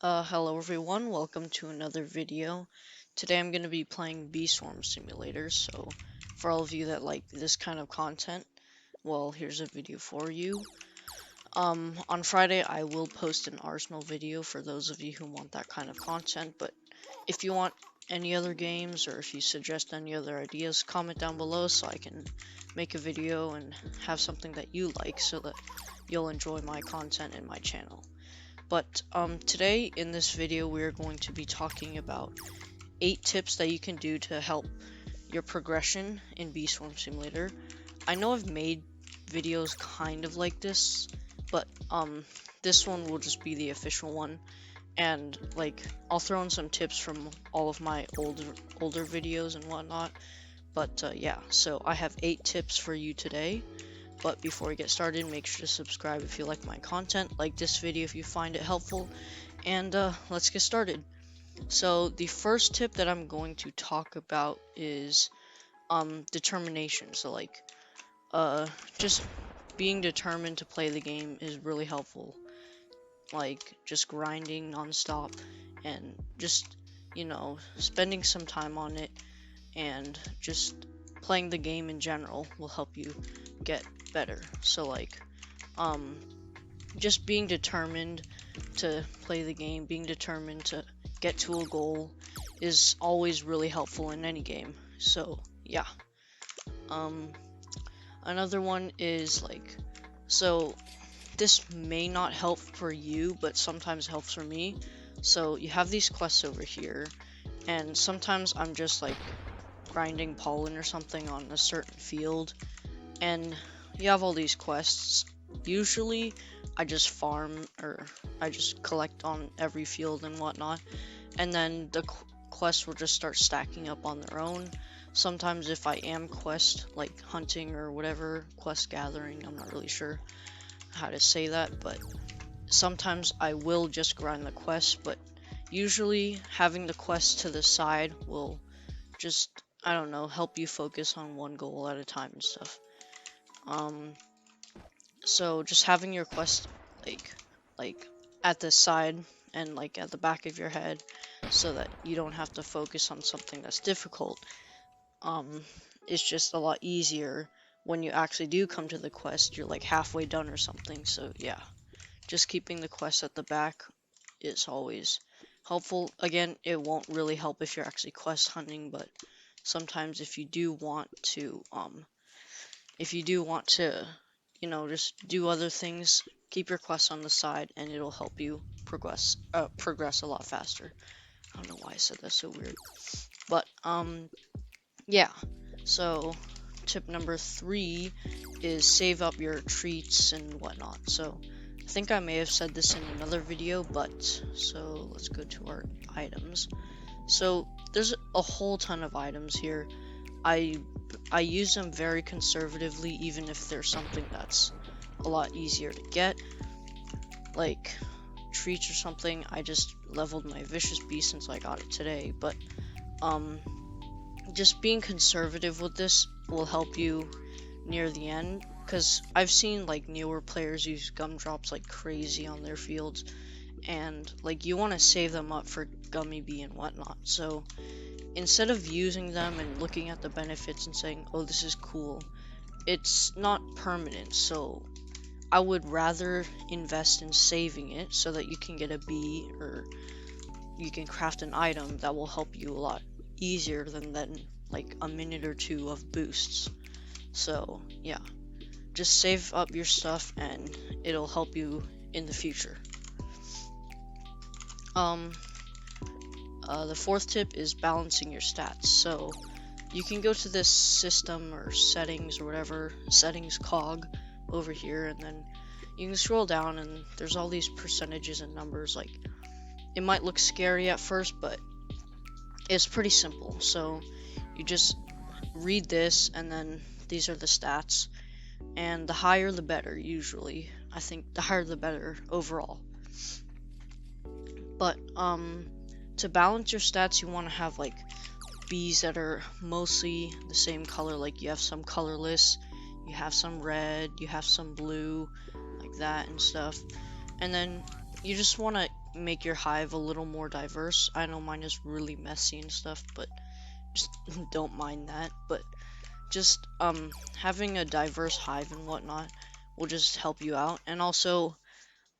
Hello everyone, welcome to another video. Today I'm going to be playing Bee Swarm Simulator, so for all of you that like this kind of content, well, here's a video for you. On Friday I will post an Arsenal video for those of you who want that kind of content, but if you want any other games or if you suggest any other ideas, comment down below so I can make a video and have something that you like so that you'll enjoy my content in my channel. But today in this video we're going to be talking about 8 tips that you can do to help your progression in Bee Swarm Simulator. I know I've made videos kind of like this, but this one will just be the official one, and like I'll throw in some tips from all of my older videos and whatnot. But yeah, so I have 8 tips for you today. But before we get started, make sure to subscribe if you like my content, like this video if you find it helpful, and let's get started. So the first tip that I'm going to talk about is determination. So like just being determined to play the game is really helpful. Like just grinding nonstop and just, spending some time on it and just playing the game in general will help you get better. So like just being determined to play the game, being determined to get to a goal is always really helpful in any game. So yeah. Another one is like, so this may not help for you, but sometimes helps for me. So you have these quests over here, and sometimes I'm just like grinding pollen or something on a certain field, and you have all these quests. Usually I just farm, or I just collect on every field and whatnot, and then the quests will just start stacking up on their own. Sometimes if I am quest, like hunting or whatever, quest gathering, I'm not really sure how to say that, but sometimes I will just grind the quest, but usually having the quest to the side will just, I don't know, help you focus on one goal at a time and stuff. So just having your quest like at the side and like at the back of your head so that you don't have to focus on something that's difficult, it's just a lot easier when you actually do come to the quest. You're like halfway done or something. So yeah, just keeping the quest at the back is always helpful. Again, it won't really help if you're actually quest hunting, but sometimes if you do want to just do other things, keep your quests on the side and it'll help you progress a lot faster. I don't know why I said that so weird, but yeah. So tip number 3 is save up your treats and whatnot. So I think I may have said this in another video, but so let's go to our items. So there's a whole ton of items here. I use them very conservatively, even if there's something that's a lot easier to get, like treats or something. I just leveled my vicious beast since I got it today, but just being conservative with this will help you near the end, because I've seen like newer players use gumdrops like crazy on their fields, and like you want to save them up for gummy bee and whatnot. So instead of using them and looking at the benefits and saying, oh, this is cool, it's not permanent. So I would rather invest in saving it so that you can get a bee or you can craft an item that will help you a lot easier than like a minute or 2 of boosts. So yeah, just save up your stuff and it'll help you in the future. The 4th tip is balancing your stats. So you can go to this system or settings or whatever, settings cog over here, and then you can scroll down and there's all these percentages and numbers. Like, it might look scary at first, but it's pretty simple. So you just read this and then these are the stats, and the higher the better usually. I think the higher the better overall. But to balance your stats, you want to have like bees that are mostly the same color. Like you have some colorless, you have some red, you have some blue, like that and stuff. And then you just want to make your hive a little more diverse. I know mine is really messy and stuff, but just don't mind that. But just having a diverse hive and whatnot will just help you out. And also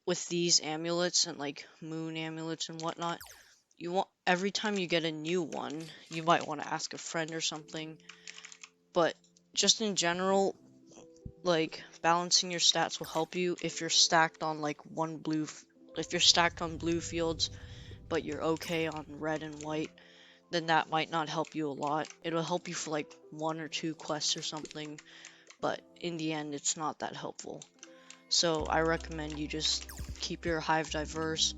with these amulets and like moon amulets and whatnot, you want every time you get a new one, you might want to ask a friend or something. But just in general, like balancing your stats will help you if you're stacked on like if you're stacked on blue fields, but you're okay on red and white, then that might not help you a lot. It'll help you for like 1 or 2 quests or something, but in the end, it's not that helpful. So I recommend you just keep your hive diverse,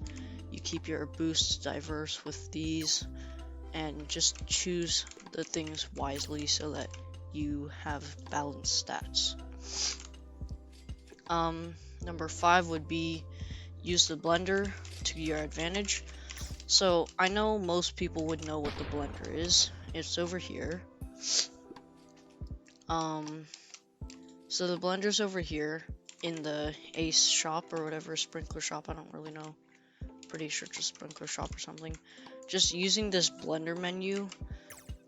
you keep your boosts diverse with these, and just choose the things wisely so that you have balanced stats. Number 5 would be use the blender to your advantage. So I know most people would know what the blender is. It's over here. So the blender's over here in the Ace shop or whatever, sprinkler shop, I don't really know. Pretty sure it's a sprinkler shop or something. Just using this blender menu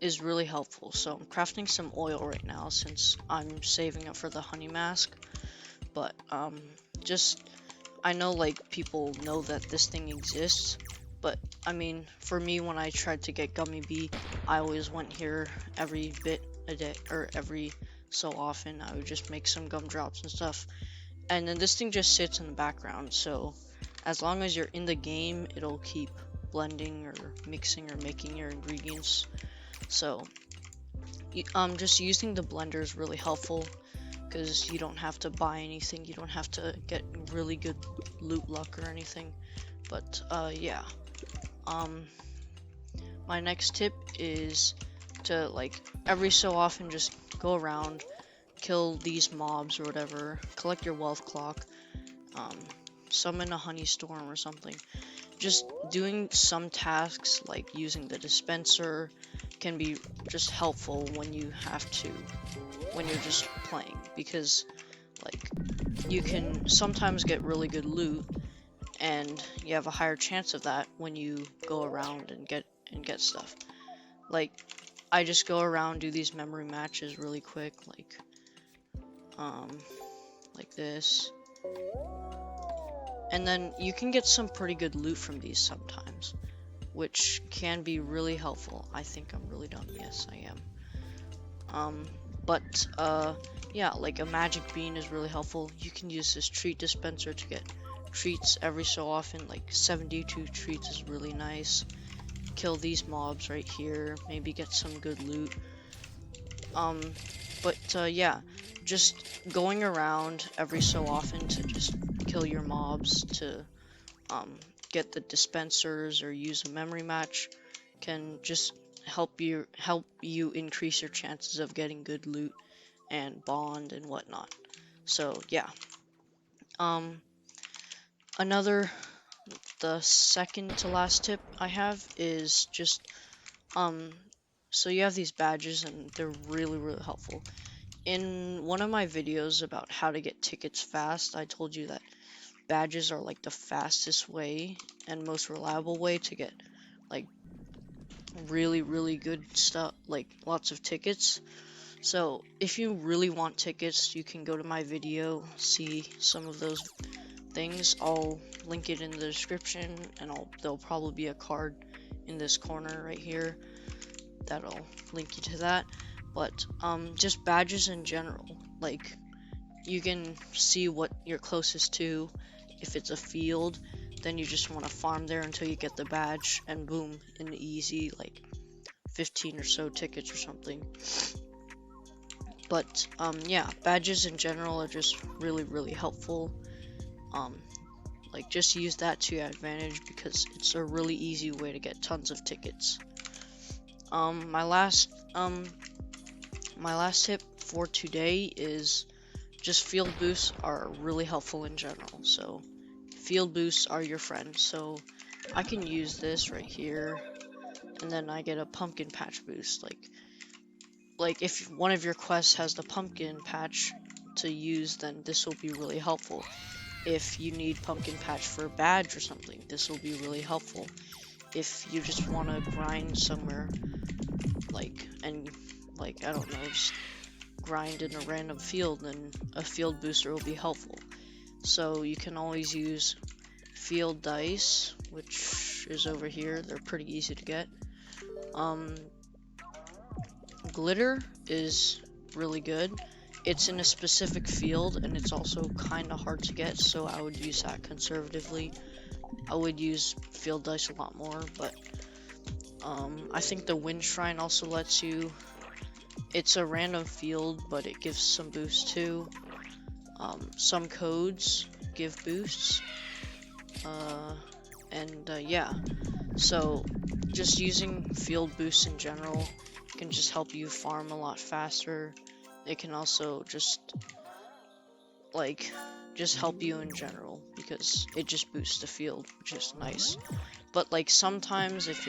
is really helpful. So I'm crafting some oil right now since I'm saving up for the honey mask. But just I know like people know that this thing exists, but I mean for me when I tried to get Gummy Bee, I always went here every bit a day or every so often. I would just make some gumdrops and stuff, and then this thing just sits in the background, so as long as you're in the game it'll keep blending or mixing or making your ingredients. So just using the blender is really helpful because you don't have to buy anything, you don't have to get really good loot luck or anything. But yeah, my next tip is to like every so often just go around, kill these mobs or whatever, collect your wealth clock, summon a honey storm or something. Just doing some tasks like using the dispenser can be just helpful when you have to, when you're just playing, because like you can sometimes get really good loot and you have a higher chance of that when you go around and get stuff. Like I just go around, do these memory matches really quick, like this. And then you can get some pretty good loot from these sometimes, which can be really helpful. I think I'm really dumb. Yes, I am. Yeah, like a magic bean is really helpful. You can use this treat dispenser to get treats every so often, like 72 treats is really nice. Kill these mobs right here, maybe get some good loot. Yeah, just going around every so often to just kill your mobs to get the dispensers or use a memory match can just help you increase your chances of getting good loot and bond and whatnot. So yeah, the second to last tip I have is just so you have these badges and they're really helpful. In one of my videos about how to get tickets fast, I told you that badges are like the fastest way and most reliable way to get like really good stuff, like lots of tickets. So if you really want tickets, you can go to my video, see some of those things. I'll link it in the description, and there'll probably be a card in this corner right here that'll link you to that. But just badges in general, like you can see what you're closest to. If it's a field, then you just want to farm there until you get the badge, and boom, an easy like 15 or so tickets or something. But yeah, badges in general are just really helpful. Like just use that to your advantage because it's a really easy way to get tons of tickets. My last tip for today is just field boosts are really helpful in general. So field boosts are your friend. So I can use this right here, and then I get a pumpkin patch boost. Like if one of your quests has the pumpkin patch to use, then this will be really helpful. if you need pumpkin patch for a badge or something, this will be really helpful. If you just want to grind somewhere, and I don't know, just grind in a random field, then a field booster will be helpful. So you can always use field dice, which is over here. They're pretty easy to get. Glitter is really good. It's in a specific field, and it's also kind of hard to get, so I would use that conservatively. I would use field dice a lot more, but I think the Wind Shrine also lets you. It's a random field, but it gives some boosts too. Some codes give boosts. Yeah. So just using field boosts in general can just help you farm a lot faster. It can also just help you in general because it just boosts the field, which is nice. But sometimes if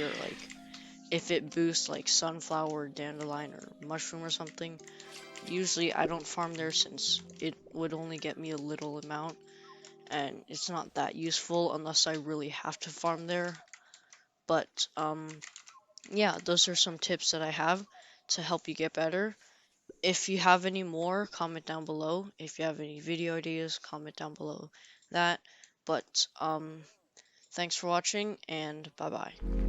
it boosts sunflower, dandelion, or mushroom or something, usually I don't farm there since it would only get me a little amount and it's not that useful unless I really have to farm there. But yeah, those are some tips that I have to help you get better. If you have any more, comment down below. If you have any video ideas, comment down below that. But thanks for watching and bye bye.